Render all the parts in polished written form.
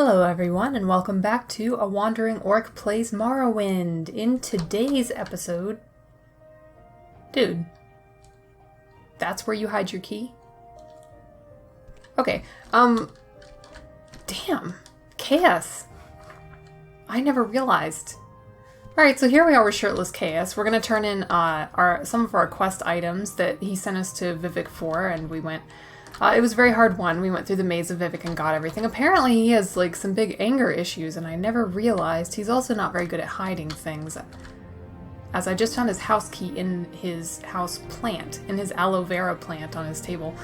Hello everyone, and welcome back to A Wandering Orc Plays Morrowind. In today's episode... Dude. That's where you hide your key? Okay, damn. Chaos. I never realized. Alright, so here we are with Shirtless Chaos. We're gonna turn in some of our quest items that he sent us to Vivec for, and we went... it was a very hard one. We went through the maze of Vivec and got everything. Apparently he has, like, some big anger issues, and I never realized he's also not very good at hiding things. As I just found his house key in his house plant, in his aloe vera plant on his table.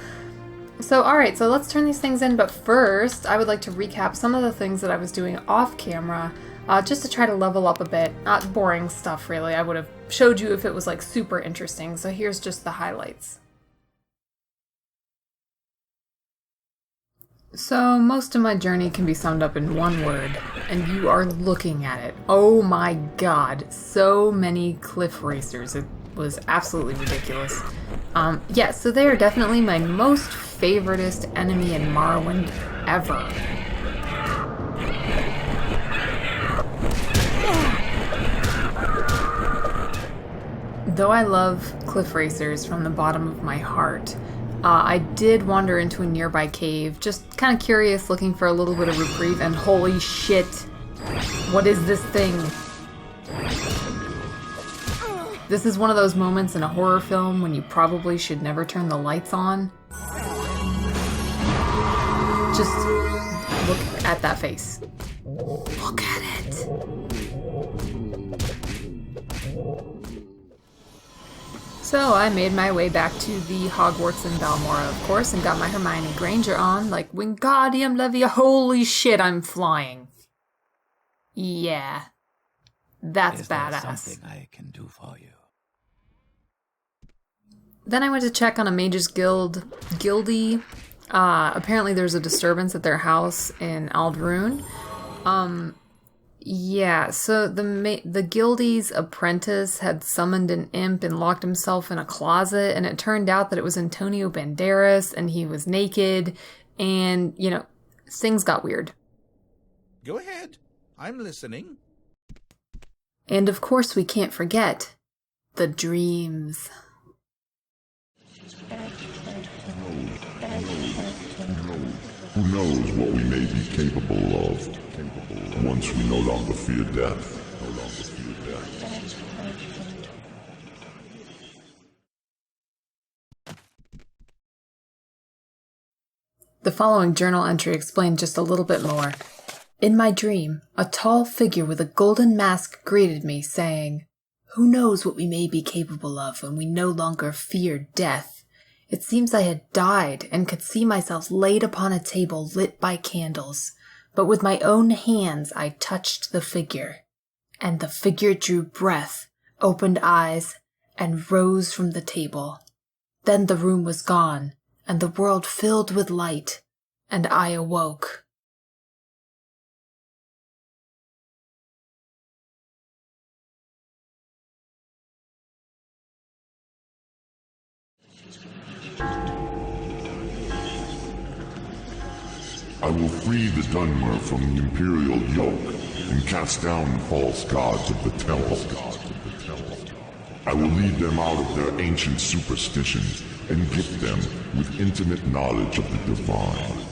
So, alright, so let's turn these things in, but first I would like to recap some of the things that I was doing off camera, just to try to level up a bit. Not boring stuff, really. I would have showed you if it was, like, super interesting, so here's just the highlights. So, most of my journey can be summed up in one word, and you are looking at it. Oh my god, so many cliff racers. It was absolutely ridiculous. Yeah, so they are definitely my most favoritist enemy in Morrowind ever. Though I love cliff racers from the bottom of my heart, I did wander into a nearby cave, just kind of curious, looking for a little bit of reprieve, and holy shit, what is this thing? This is one of those moments in a horror film when you probably should never turn the lights on. Just look at that face. Look at it. So I made my way back to the Hogwarts in Balmora, of course, and got my Hermione Granger on, like, Wingardium Leviosa. Holy shit, I'm flying. Yeah. That's badass. Is something I can do for you? Then I went to check on a Mage's Guildie. Apparently there's a disturbance at their house in Ald'ruhn. Yeah, so the Guildie's apprentice had summoned an imp and locked himself in a closet, and it turned out that it was Antonio Banderas, and he was naked, and, you know, things got weird. Go ahead. I'm listening. And of course we can't forget the dreams. Who knows what we may be capable of once we no longer fear death. The following journal entry explained just a little bit more. In my dream, a tall figure with a golden mask greeted me, saying, "Who knows what we may be capable of when we no longer fear death? It seems I had died and could see myself laid upon a table lit by candles, but with my own hands I touched the figure, and the figure drew breath, opened eyes, and rose from the table. Then the room was gone, and the world filled with light, and I awoke." I will free the Dunmer from the Imperial yoke and cast down the false gods of the temple. I will lead them out of their ancient superstitions and gift them with intimate knowledge of the divine.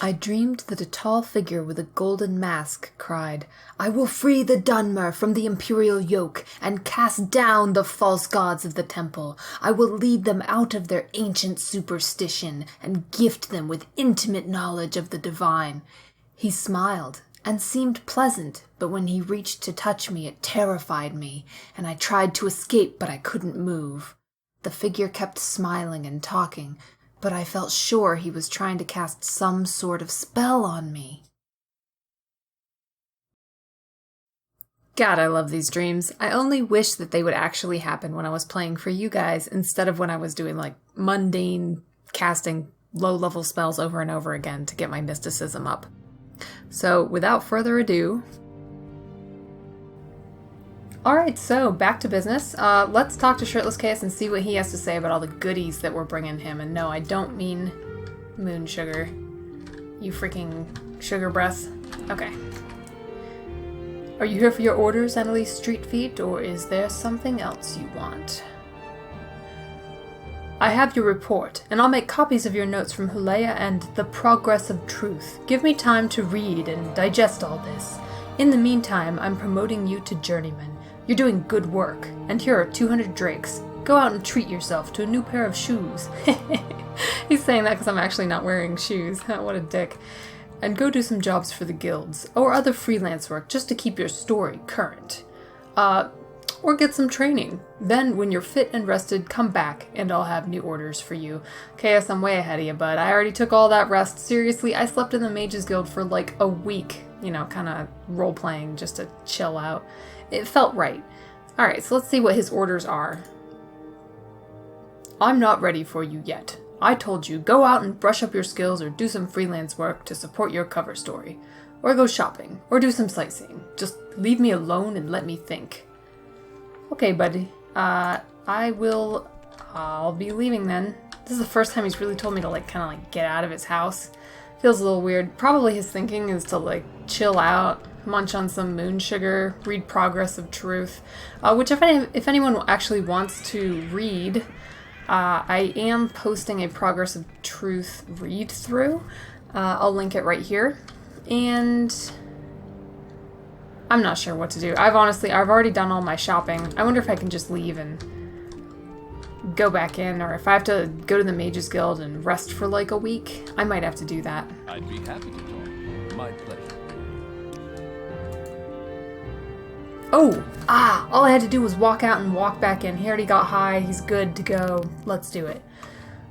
I dreamed that a tall figure with a golden mask cried, "I will free the Dunmer from the Imperial yoke and cast down the false gods of the temple. I will lead them out of their ancient superstition and gift them with intimate knowledge of the divine." He smiled and seemed pleasant, but when he reached to touch me, it terrified me, and I tried to escape, but I couldn't move. The figure kept smiling and talking, but I felt sure he was trying to cast some sort of spell on me. God, I love these dreams. I only wish that they would actually happen when I was playing for you guys, instead of when I was doing, like, mundane casting low-level spells over and over again to get my mysticism up. So, without further ado, Alright, so back to business. Let's talk to Shirtless Chaos and see what he has to say about all the goodies that we're bringing him. And no, I don't mean moon sugar. You freaking sugar breath. Okay. Are you here for your orders, Annalise Streetfeet, or is there something else you want? I have your report, and I'll make copies of your notes from Hulea and The Progress of Truth. Give me time to read and digest all this. In the meantime, I'm promoting you to Journeyman. You're doing good work, and here are 200 drakes. Go out and treat yourself to a new pair of shoes. He's saying that because I'm actually not wearing shoes. What a dick. And go do some jobs for the guilds, or other freelance work just to keep your story current. Or get some training. Then, when you're fit and rested, come back, and I'll have new orders for you. Chaos, I'm way ahead of you, bud. I already took all that rest. Seriously, I slept in the Mages Guild for like a week. You know, kind of role-playing just to chill out. It felt right. Alright, so let's see what his orders are. I'm not ready for you yet. I told you, go out and brush up your skills or do some freelance work to support your cover story. Or go shopping, or do some sightseeing. Just leave me alone and let me think. Okay, buddy. I'll be leaving then. This is the first time he's really told me to kind of get out of his house. Feels a little weird. Probably his thinking is to chill out, munch on some moon sugar, read Progress of Truth. Which if anyone actually wants to read, I am posting a Progress of Truth read through. I'll link it right here. And I'm not sure what to do. I've already done all my shopping. I wonder if I can just leave and go back in, or if I have to go to the Mages Guild and rest for a week. I might have to do that. I'd be happy to talk. My pleasure. All I had to do was walk out and walk back in. He already got high. He's good to go. Let's do it.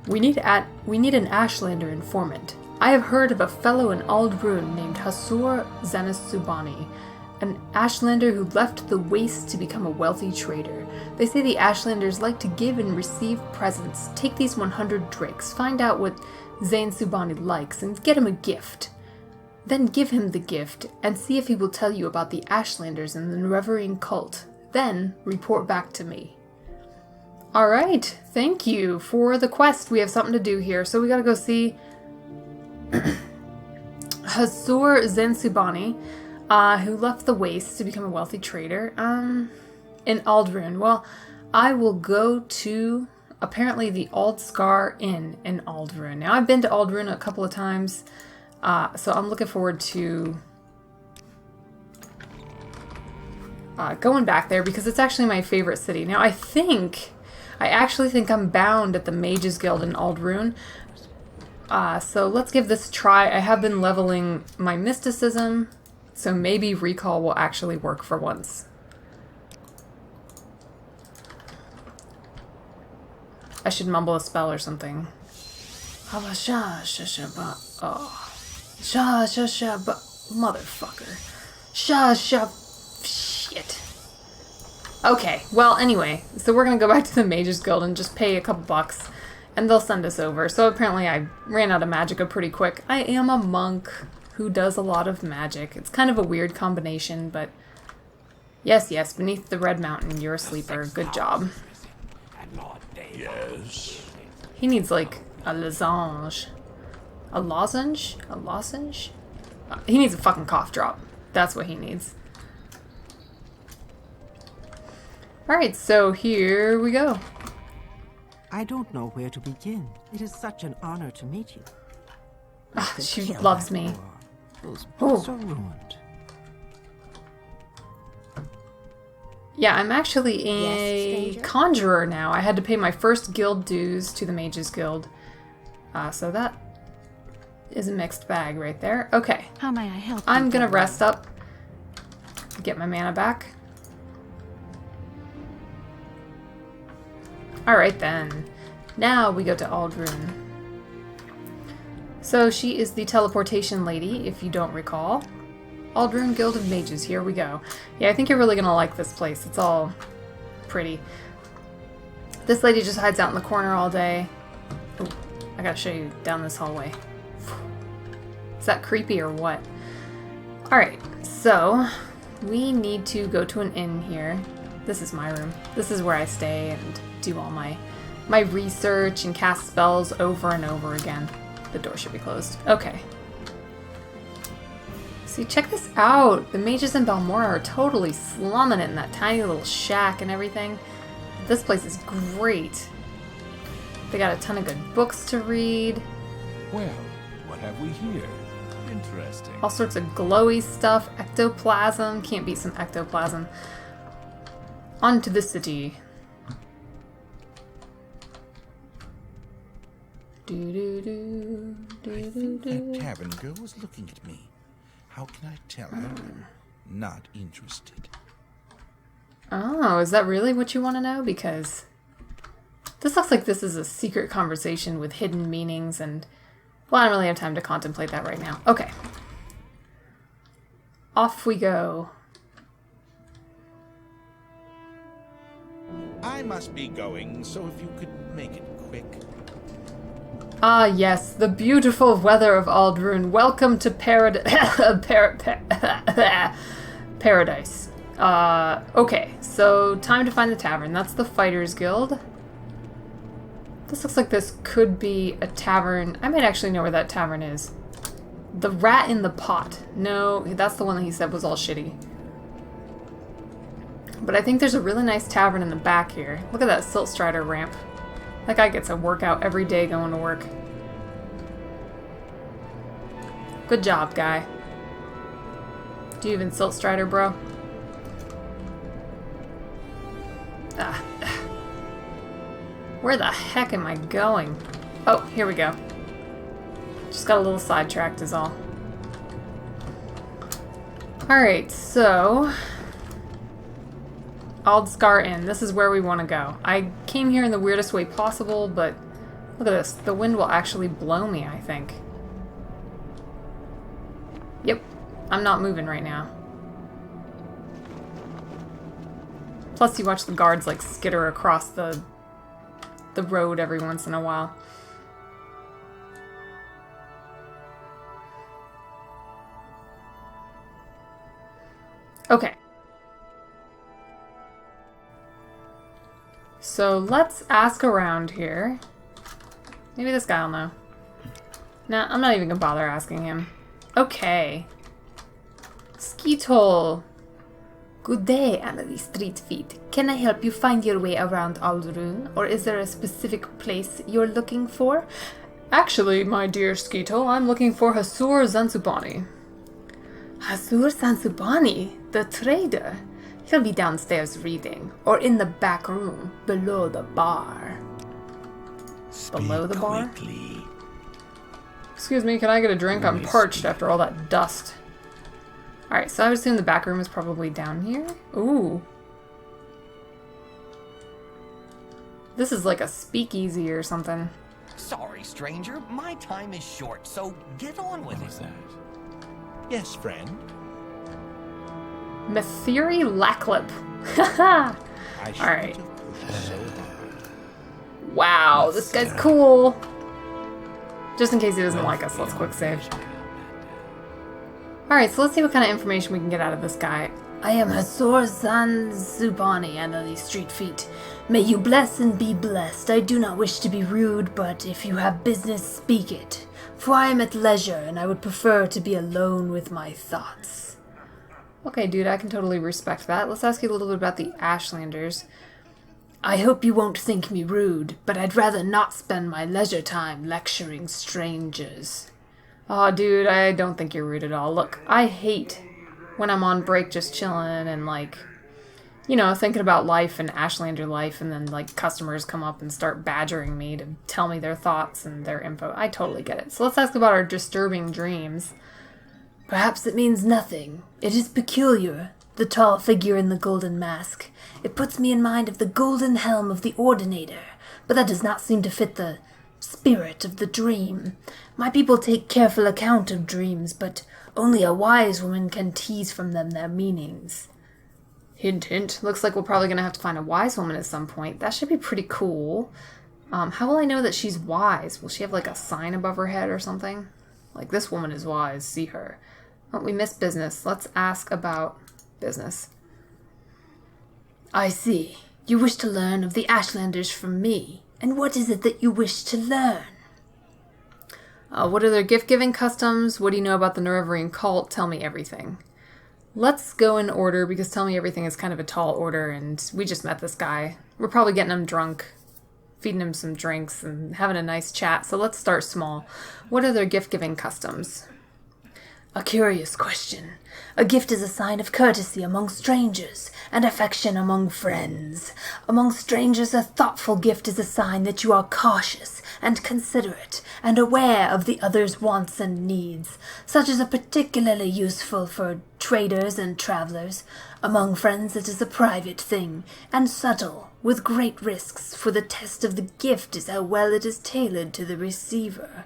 We need an Ashlander informant. I have heard of a fellow in Aldrune named Hasur Zanasubani, an Ashlander who left the Waste to become a wealthy trader. They say the Ashlanders like to give and receive presents. Take these 100 drakes, find out what Zanasubani likes, and get him a gift. Then give him the gift, and see if he will tell you about the Ashlanders and the Nerevarine cult. Then report back to me. Alright, thank you for the quest. We have something to do here, so we gotta go see Hasur Zanasubani, who left the Waste to become a wealthy trader, in Aldrune. Well, I will go to, apparently, the Aldscar Inn in Aldrune. Now, I've been to Aldrune a couple of times, so I'm looking forward to going back there, because it's actually my favorite city. Now, I actually think I'm bound at the Mages Guild in Aldrune, so let's give this a try. I have been leveling my mysticism, so maybe recall will actually work for once. I should mumble a spell or something. Motherfucker. Shit. Okay, well, anyway, so we're gonna go back to the Mages Guild and just pay a couple bucks, and they'll send us over. So apparently I ran out of magicka pretty quick. I am a monk who does a lot of magic. It's kind of a weird combination, but yes, beneath the Red Mountain, you're a sleeper. Good job. Yes. He needs a lozenge. A lozenge? A lozenge? He needs a fucking cough drop. That's what he needs. Alright, so here we go. I don't know where to begin. It is such an honor to meet you. She loves me. Those books are ruined. Yeah, I'm actually a conjurer now. I had to pay my first guild dues to the Mages Guild. So that is a mixed bag right there. Okay. How may I help you? I'm gonna rest up. Get my mana back. Alright then. Now we go to Aldrune. So she is the teleportation lady, if you don't recall. Aldrune Guild of Mages, here we go. Yeah, I think you're really gonna like this place. It's all pretty. This lady just hides out in the corner all day. Ooh, I gotta show you down this hallway. Is that creepy or what? Alright, so we need to go to an inn here. This is my room. This is where I stay and do all my research and cast spells over and over again. The door should be closed. Okay. See, check this out. The mages in Balmora are totally slumming it in that tiny little shack and everything. This place is great. They got a ton of good books to read. Well, what have we here? Interesting. All sorts of glowy stuff. Ectoplasm. Can't beat some ectoplasm. On to the city. I think that tavern girl was looking at me. How can I tell her I'm not interested? Oh, is that really what you want to know? Because this looks like this is a secret conversation with hidden meanings and... Well, I don't really have time to contemplate that right now. Okay. Off we go. I must be going, so if you could make it quick. Ah, yes, the beautiful weather of Aldrune. Welcome to paradise. Okay, so time to find the tavern. That's the Fighters Guild. This looks like this could be a tavern. I might actually know where that tavern is. The Rat in the Pot. No, that's the one that he said was all shitty. But I think there's a really nice tavern in the back here. Look at that Silt Strider ramp. That guy gets a workout every day going to work. Good job, guy. Do you even Silt Strider, bro? Where the heck am I going? Oh, here we go. Just got a little sidetracked is all. Alright, so... Aldscar Inn. This is where we want to go. I came here in the weirdest way possible, but look at this. The wind will actually blow me, I think. Yep. I'm not moving right now. Plus you watch the guards like skitter across the road every once in a while. Okay. So let's ask around here. Maybe this guy will know. Nah, I'm not even gonna bother asking him. Okay. Skeetole. Good day, Annalie Street Feet. Can I help you find your way around Aldrune, or is there a specific place you're looking for? Actually, my dear Skeetole, I'm looking for Hasur Zansubani. Hasur Zansubani? The trader? He'll be downstairs reading, or in the back room, below the bar. Below the bar? Quickly. Excuse me, can I get a drink? I'm parched after all that dust. Alright, so I would assume the back room is probably down here. Ooh. This is like a speakeasy or something. Sorry, stranger. My time is short, so get on with it. Yes, friend. Methiri Lacklip. Haha! Alright. So Wow, this guy's cool. Just in case he doesn't like us, let's quick save. Alright, so let's see what kind of information we can get out of this guy. I am Hasur Zansubani, Annalie Street Feet. May you bless and be blessed. I do not wish to be rude, but if you have business, speak it. For I am at leisure, and I would prefer to be alone with my thoughts. Okay, dude, I can totally respect that. Let's ask you a little bit about the Ashlanders. I hope you won't think me rude, but I'd rather not spend my leisure time lecturing strangers. Aw, dude, I don't think you're rude at all. Look, I hate when I'm on break just chilling and, like, you know, thinking about life and Ashlander life, and then, like, customers come up and start badgering me to tell me their thoughts and their info. I totally get it. So let's ask about our disturbing dreams. Perhaps it means nothing. It is peculiar. The tall figure in the golden mask. It puts me in mind of the golden helm of the Ordinator, but that does not seem to fit the spirit of the dream. My people take careful account of dreams, but only a wise woman can tease from them their meanings. Hint, hint. Looks like we're probably going to have to find a wise woman at some point. That should be pretty cool. How will I know that she's wise? Will she have, like, a sign above her head or something? Like, this woman is wise, see her. Oh, we missed business. Let's ask about business. I see. You wish to learn of the Ashlanders from me. And what is it that you wish to learn? What are their gift-giving customs? What do you know about the Nerevarine cult? Tell me everything. Let's go in order, because tell me everything is kind of a tall order, and we just met this guy. We're probably getting him drunk, feeding him some drinks, and having a nice chat, so let's start small. What are their gift-giving customs? A curious question. A gift is a sign of courtesy among strangers, and affection among friends. Among strangers, a thoughtful gift is a sign that you are cautious and considerate, and aware of the other's wants and needs. Such is particularly useful for traders and travelers. Among friends, it is a private thing, and subtle, with great risks, for the test of the gift is how well it is tailored to the receiver.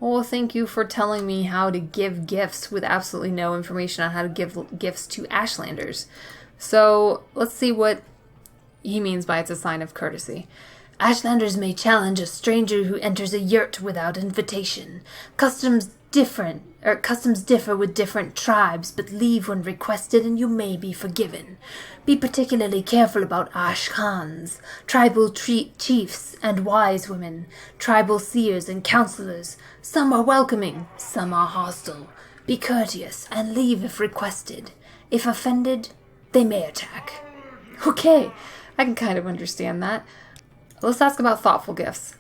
Well, thank you for telling me how to give gifts with absolutely no information on how to give gifts to Ashlanders. So, let's see what he means by it's a sign of courtesy. Ashlanders may challenge a stranger who enters a yurt without invitation. Customs differ with different tribes, but leave when requested and you may be forgiven. Be particularly careful about Ashkhans, tribal chiefs and wise women, tribal seers and counselors. Some are welcoming, some are hostile. Be courteous and leave if requested. If offended, they may attack. Okay, I can kind of understand that. Let's ask about thoughtful gifts.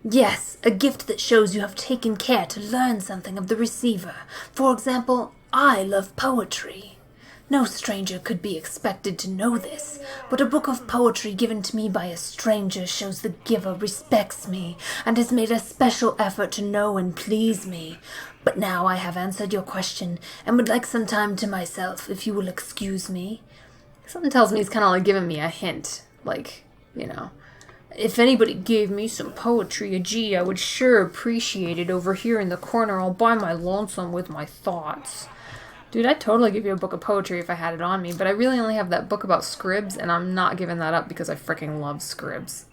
Yes, a gift that shows you have taken care to learn something of the receiver. For example, I love poetry. No stranger could be expected to know this, but a book of poetry given to me by a stranger shows the giver respects me and has made a special effort to know and please me. But now I have answered your question and would like some time to myself, if you will excuse me. Something tells me he's kind of like giving me a hint, like, you know. If anybody gave me some poetry, gee, I would sure appreciate it over here in the corner all by my lonesome with my thoughts. Dude, I'd totally give you a book of poetry if I had it on me, but I really only have that book about scribs, and I'm not giving that up because I freaking love scribs.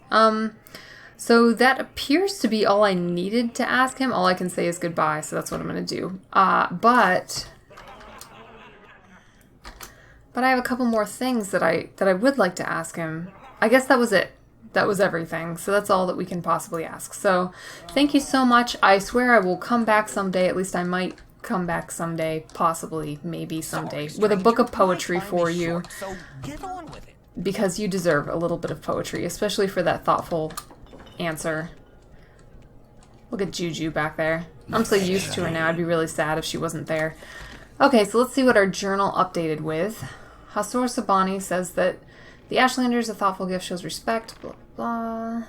So that appears to be all I needed to ask him. All I can say is goodbye, so that's what I'm going to do. But I have a couple more things that I would like to ask him. I guess that was it. That was everything. So that's all that we can possibly ask. So thank you so much. I swear I will come back someday. At least I might come back someday. Possibly. Maybe someday. With a book of poetry for you. So get on with it. Because you deserve a little bit of poetry. Especially for that thoughtful answer. Look at Juju back there. I'm so used to her now. I'd be really sad if she wasn't there. Okay, so let's see what our journal updated with. Hasor Sabani says that the Ashlanders, a thoughtful gift shows respect, blah, blah.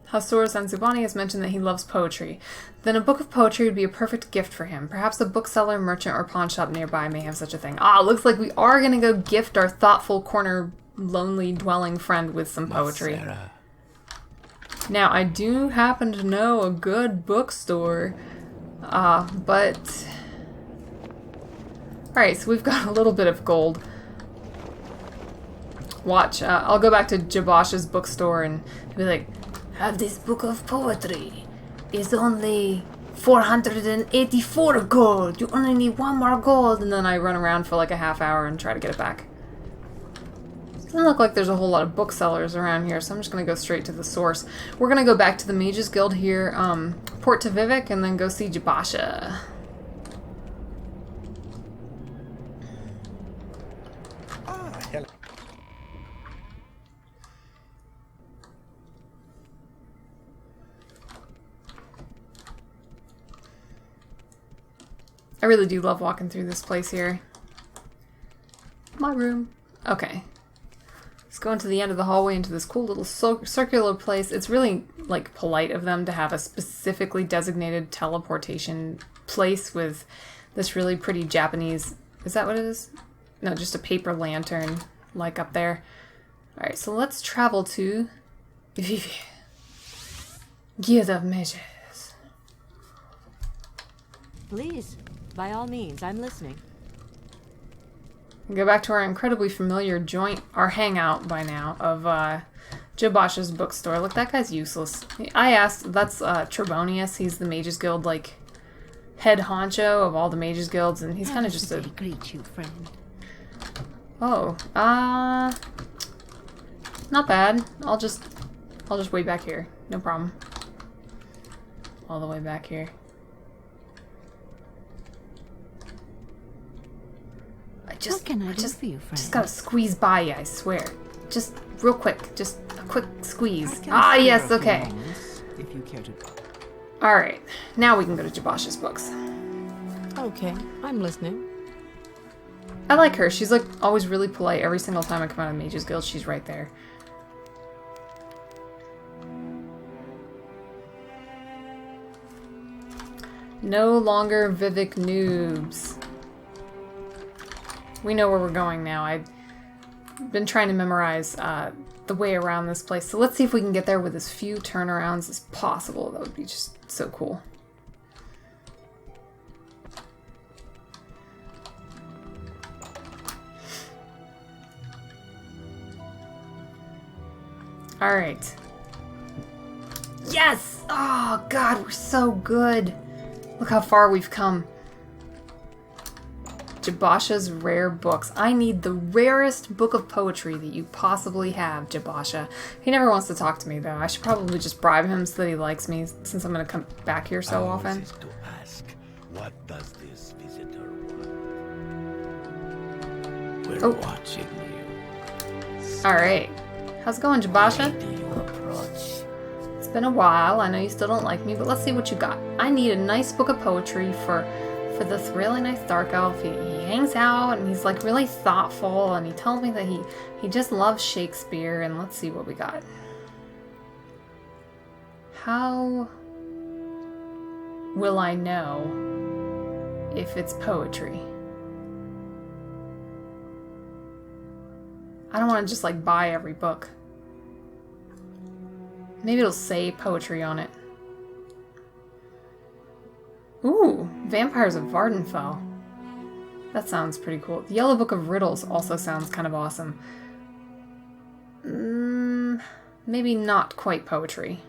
Hasor Zanzubani has mentioned that he loves poetry. Then a book of poetry would be a perfect gift for him. Perhaps a bookseller, merchant, or pawn shop nearby may have such a thing. Looks like we are going to go gift our thoughtful corner, lonely dwelling friend with some poetry. Now, I do happen to know a good bookstore, but... Alright, so we've got a little bit of gold. Watch, I'll go back to Jabosh's bookstore and be like, have this book of poetry. It's only 484 gold. You only need one more gold. And then I run around for like a half hour and try to get it back. Doesn't look like there's a whole lot of booksellers around here, so I'm just going to go straight to the source. We're going to go back to the Mages Guild here, port to Vivek, and then go see Jabosha. Hello. I really do love walking through this place here. My room. Okay. Let's go into the end of the hallway into this cool little circular place. It's really, like, polite of them to have a specifically designated teleportation place with this really pretty Japanese... Is that what it is? No, just a paper lantern, like up there. Alright, so let's travel to Vivek. Guild of Mages. Please, by all means, I'm listening. Go back to our incredibly familiar joint, our hangout by now, of Jabosha's bookstore. Look, that guy's useless. I asked, that's Trebonius. He's the Mages Guild, like, head honcho of all the Mages Guilds, and he's kind of just a... greet you, friend. Oh, not bad. I'll just wait back here. No problem. All the way back here. What can I do for you, friend? Just gotta squeeze by you, I swear. Just real quick. Just a quick squeeze. I can Ah, spare yes, a few okay. moments, if you care to. Alright, now we can go to Jabasha's books. Okay, I'm listening. I like her. She's like always really polite every single time I come out of Mage's Guild. She's right there. No longer Vivek noobs. We know where we're going now. I've been trying to memorize the way around this place. So let's see if we can get there with as few turnarounds as possible. That would be just so cool. Alright. Yes! Oh, God, we're so good. Look how far we've come. Jabasha's rare books. I need the rarest book of poetry that you possibly have, Jabasha. He never wants to talk to me, though. I should probably just bribe him so that he likes me, since I'm going to come back here so often. Is to ask, what does this visitor want? We're watching you. Alright. How's it going, Jabasha? Do you approach? It's been a while. I know you still don't like me, but let's see what you got. I need a nice book of poetry for this really nice dark elf. He hangs out and he's like really thoughtful, and he tells me that he just loves Shakespeare, and let's see what we got. How will I know if it's poetry? I don't want to just like buy every book. Maybe it'll say poetry on it. Ooh, Vampires of Vardenfell. That sounds pretty cool. The Yellow Book of Riddles also sounds kind of awesome. Maybe not quite poetry.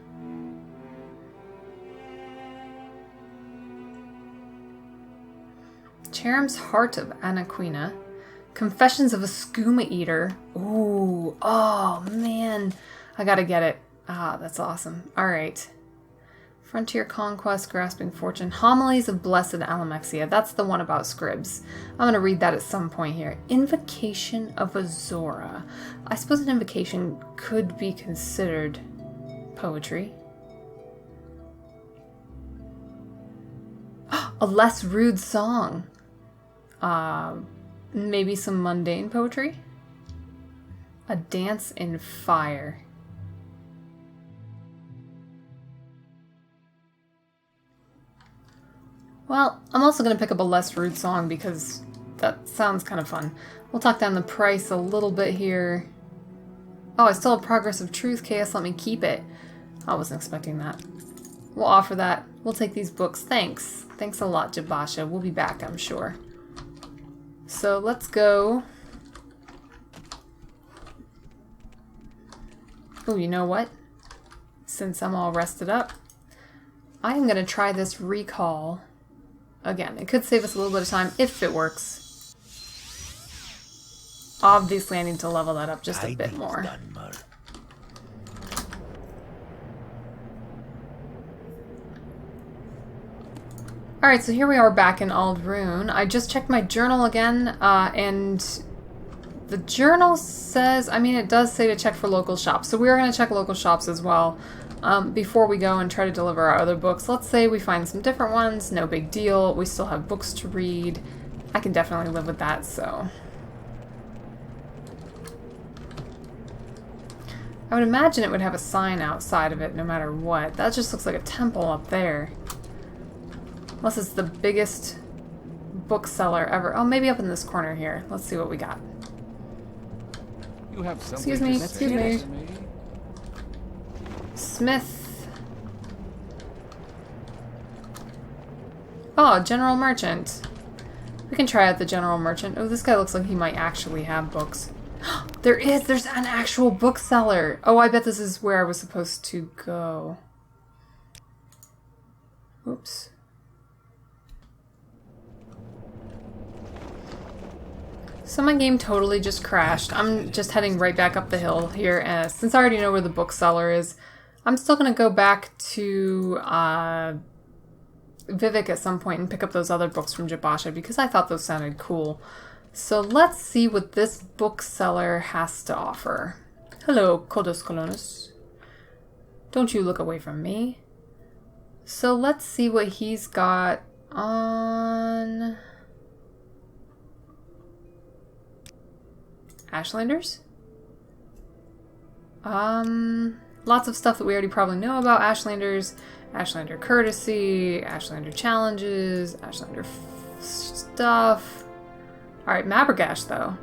Cherum's Heart of Anaquina. Confessions of a Skooma Eater. Ooh, oh man. I gotta get it. Ah, that's awesome. Alright. Frontier Conquest, Grasping Fortune. Homilies of Blessed Alamexia. That's the one about scribs. I'm going to read that at some point here. Invocation of Azora. I suppose an invocation could be considered poetry. A less rude song. Maybe some mundane poetry? A Dance in Fire. Well, I'm also going to pick up a less rude song because that sounds kind of fun. We'll talk down the price a little bit here. Oh, I still have Progress of Truth. KS let me keep it. I wasn't expecting that. We'll offer that. We'll take these books. Thanks. Thanks a lot, Jabasha. We'll be back, I'm sure. So let's go. Oh, you know what? Since I'm all rested up, I'm going to try this recall again. It could save us a little bit of time if it works. Obviously, I need to level that up just a bit more. Alright, so here we are back in Aldrune. I just checked my journal again, and the journal says, I mean, it does say to check for local shops, so we are going to check local shops as well before we go and try to deliver our other books. Let's say we find some different ones, no big deal. We still have books to read. I can definitely live with that, so. I would imagine it would have a sign outside of it no matter what. That just looks like a temple up there. Unless it's the biggest bookseller ever. Oh, maybe up in this corner here. Let's see what we got. You have Excuse me, excuse me. Smith. Oh, General Merchant. We can try out the General Merchant. Oh, this guy looks like he might actually have books. There's an actual bookseller. Oh, I bet this is where I was supposed to go. Oops. So my game totally just crashed. I'm just heading right back up the hill here. Since I already know where the bookseller is, I'm still going to go back to Vivek at some point and pick up those other books from Jabasha because I thought those sounded cool. So let's see what this bookseller has to offer. Hello, Kodos Colonus. Don't you look away from me. So let's see what he's got on... Ashlanders? Lots of stuff that we already probably know about Ashlanders. Ashlander Courtesy, Ashlander Challenges, Ashlander stuff. Alright, Mabergash though.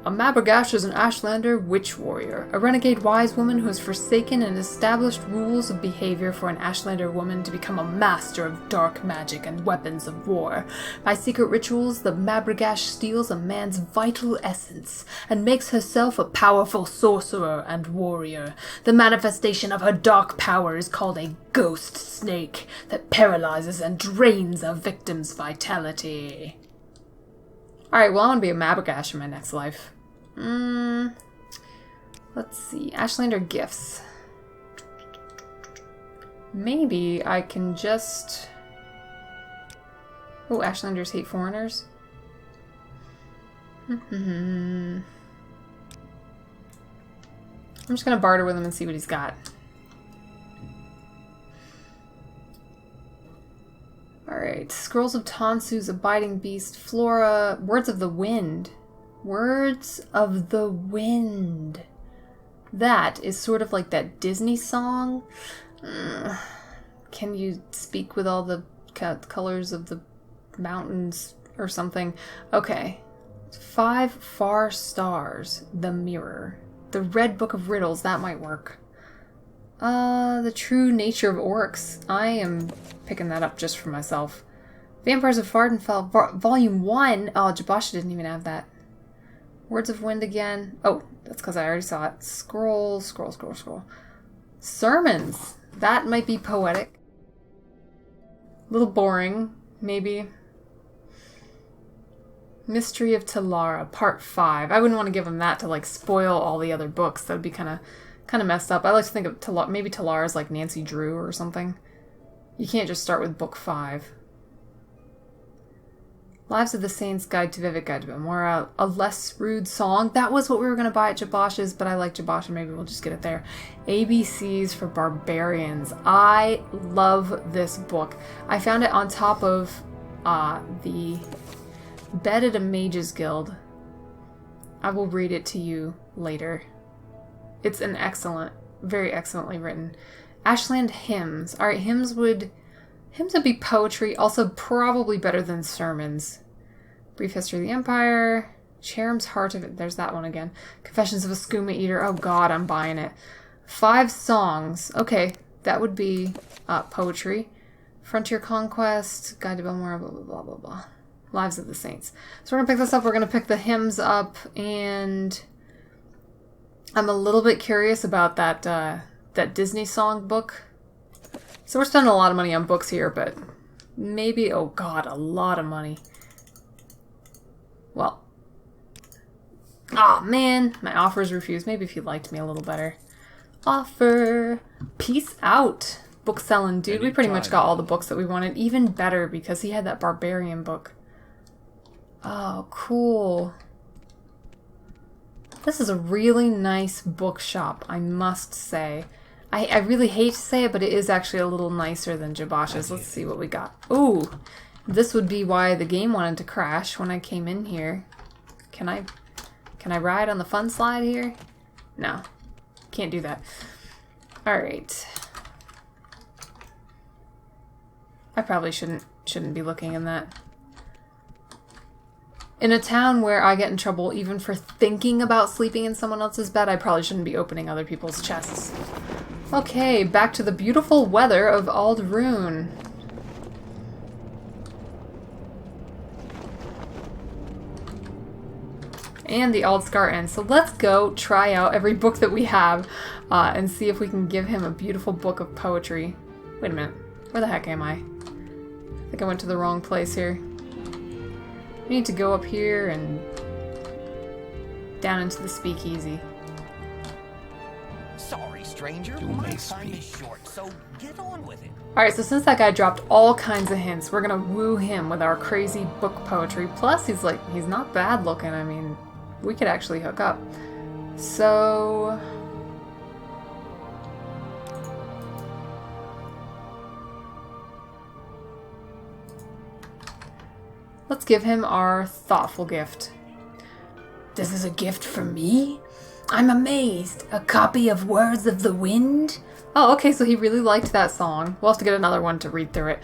A Mabergash is an Ashlander witch warrior, a renegade wise woman who has forsaken and established rules of behavior for an Ashlander woman to become a master of dark magic and weapons of war. By secret rituals, the Mabergash steals a man's vital essence and makes herself a powerful sorcerer and warrior. The manifestation of her dark power is called a ghost snake that paralyzes and drains a victim's vitality. Alright, well I want to be a Mabergash in my next life. Let's see. Ashlander gifts. Maybe I can just... Oh, Ashlanders hate foreigners. I'm just going to barter with him and see what he's got. Alright, Scrolls of Tansu's Abiding Beast, Flora, Words of the Wind. Words of the Wind. That is sort of like that Disney song. Can you speak with all the colors of the mountains or something? Okay. 5 Far Stars, The Mirror. The Red Book of Riddles, that might work. The True Nature of Orcs. I am picking that up just for myself. Vampires of Vardenfell, Volume 1. Oh, Jabasha didn't even have that. Words of Wind again. Oh, that's because I already saw it. Scroll. Sermons. That might be poetic. A little boring, maybe. Mystery of Talara, Part 5. I wouldn't want to give him that to, like, spoil all the other books. That would be kind of messed up. I like to think of Talara, maybe Talara's like Nancy Drew or something. You can't just start with Book 5. Lives of the Saints, Guide to Vivek, Guide to Bemora, A Less Rude Song. That was what we were going to buy at Jabasha's, but I like Jabasha. Maybe we'll just get it there. ABCs for Barbarians. I love this book. I found it on top of the bed at a Mage's Guild. I will read it to you later. It's an excellent, very excellently written. Ashland hymns. Alright, hymns would be poetry, also probably better than sermons. Brief History of the Empire. Cherum's Heart of It. There's that one again. Confessions of a Skooma Eater. Oh god, I'm buying it. 5 songs. Okay, that would be poetry. Frontier Conquest. Guide to Belmora, blah, blah, blah, blah, blah. Lives of the Saints. So we're going to pick this up. We're going to pick the hymns up, and I'm a little bit curious about that Disney song book. So we're spending a lot of money on books here, but maybe, oh god, a lot of money. Well. Aw, man. My offer is refused. Maybe if you liked me a little better. Offer. Peace out. Book selling dude. We pretty much got all the books that we wanted. Even better because he had that barbarian book. Oh, cool. This is a really nice bookshop, I must say. I really hate to say it, but it is actually a little nicer than Jabasha's. Let's see what we got. Ooh, this would be why the game wanted to crash when I came in here. Can I ride on the fun slide here? No, can't do that. Alright. I probably shouldn't be looking in that. In a town where I get in trouble even for thinking about sleeping in someone else's bed, I probably shouldn't be opening other people's chests. Okay, back to the beautiful weather of Ald'ruhn. And the Aldscar Inn. So let's go try out every book that we have and see if we can give him a beautiful book of poetry. Wait a minute. Where the heck am I? I think I went to the wrong place here. We need to go up here and down into the speakeasy. Sorry, stranger. You My may time is speak. short, so get on with it. Alright, so since that guy dropped all kinds of hints, we're gonna woo him with our crazy book poetry. Plus, he's not bad looking. I mean, we could actually hook up. So... let's give him our thoughtful gift. This is a gift from me? I'm amazed. A copy of Words of the Wind? Oh, okay, so he really liked that song. We'll have to get another one to read through it.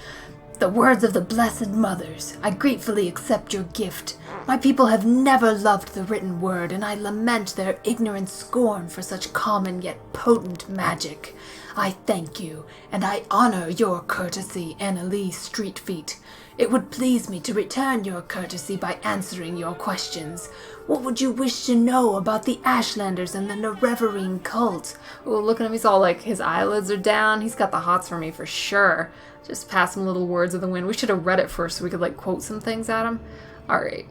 The words of the Blessed Mothers. I gratefully accept your gift. My people have never loved the written word, and I lament their ignorant scorn for such common yet potent magic. I thank you, and I honor your courtesy, Annalee Streetfeet. It would please me to return your courtesy by answering your questions. What would you wish to know about the Ashlanders and the Nerevarine cult? Oh, look at him. He's all like, his eyelids are down. He's got the hots for me for sure. Just pass him little words of the wind. We should have read it first so we could like quote some things at him. Alright.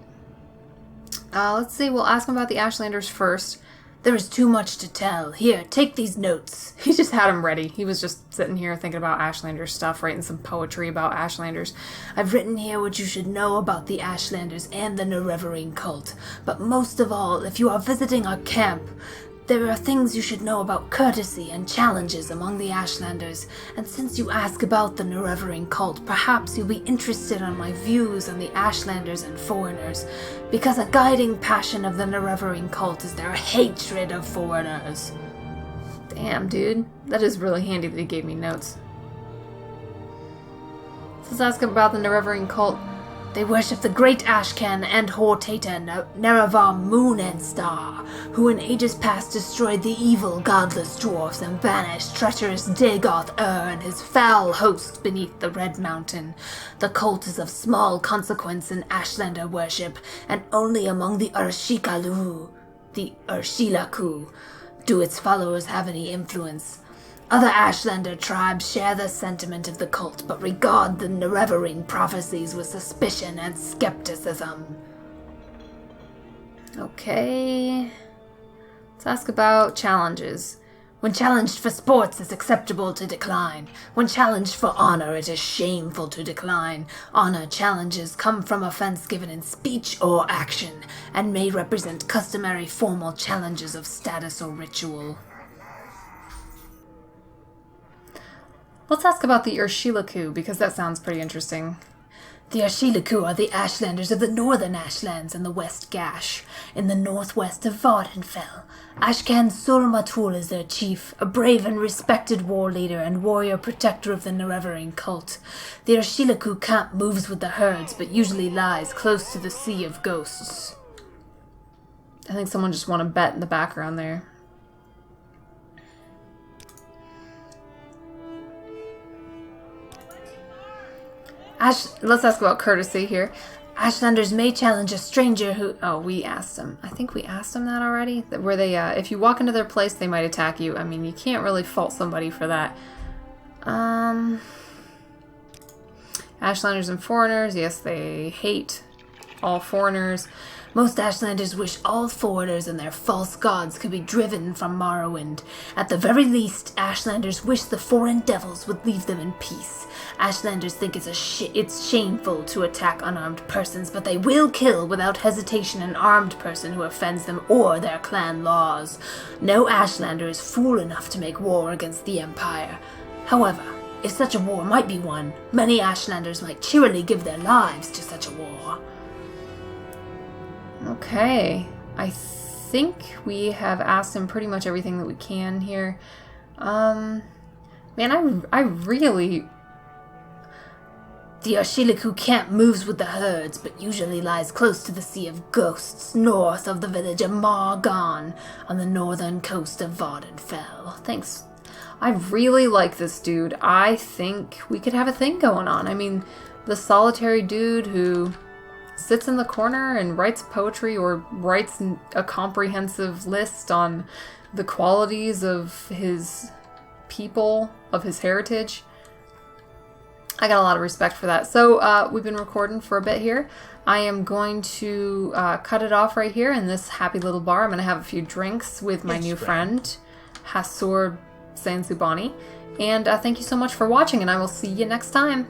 Let's see. We'll ask him about the Ashlanders first. There is too much to tell. Here, take these notes. He just had him ready. He was just sitting here thinking about Ashlanders stuff, writing some poetry about Ashlanders. I've written here what you should know about the Ashlanders and the Nerevarine cult. But most of all, if you are visiting our camp, there are things you should know about courtesy and challenges among the Ashlanders. And since you ask about the Nerevarine cult, perhaps you'll be interested in my views on the Ashlanders and foreigners. Because a guiding passion of the Nerevarine cult is their hatred of foreigners. Damn, dude. That is really handy that he gave me notes. Let's ask him about the Nerevarine cult. They worship the great Ashcan and Hortata Nerevar Moon and Star, who in ages past destroyed the evil godless dwarfs and banished treacherous Dagoth and his foul host beneath the Red Mountain. The cult is of small consequence in Ashlander worship, and only among the Urshilaku do its followers have any influence. Other Ashlander tribes share the sentiment of the cult, but regard the Nerevarine prophecies with suspicion and skepticism. Okay. Let's ask about challenges. When challenged for sports, it's acceptable to decline. When challenged for honor, it is shameful to decline. Honor challenges come from offense given in speech or action, and may represent customary formal challenges of status or ritual. Let's ask about the Urshilaku, because that sounds pretty interesting. The Urshilaku are the Ashlanders of the northern Ashlands and the West Gash, in the northwest of Vardenfell. Ashcan Sulmatul is their chief, a brave and respected war leader and warrior protector of the Nerevarine cult. The Urshilaku camp moves with the herds, but usually lies close to the Sea of Ghosts. I think someone just won a bet in the background there. Let's ask about courtesy here. Ashlanders may challenge a stranger who... Oh, we asked them. I think we asked them that already. Where they, if you walk into their place, they might attack you. I mean, you can't really fault somebody for that. Ashlanders and foreigners. Yes, they hate all foreigners. Most Ashlanders wish all foreigners and their false gods could be driven from Morrowind. At the very least, Ashlanders wish the foreign devils would leave them in peace. Ashlanders think it's shameful to attack unarmed persons, but they will kill without hesitation an armed person who offends them or their clan laws. No Ashlander is fool enough to make war against the Empire. However, if such a war might be won, many Ashlanders might cheerily give their lives to such a war. Okay, I think we have asked him pretty much everything that we can here. Man, I really... The Urshilaku camp moves with the herds, but usually lies close to the Sea of Ghosts, north of the village of Margon, on the northern coast of Vardenfell. Thanks. I really like this dude. I think we could have a thing going on. I mean, the solitary dude who sits in the corner and writes poetry or writes a comprehensive list on the qualities of his people, of his heritage. I got a lot of respect for that. So we've been recording for a bit here. I am going to cut it off right here in this happy little bar. I'm going to have a few drinks with my new friend, Hasur Sansubani. And thank you so much for watching, and I will see you next time.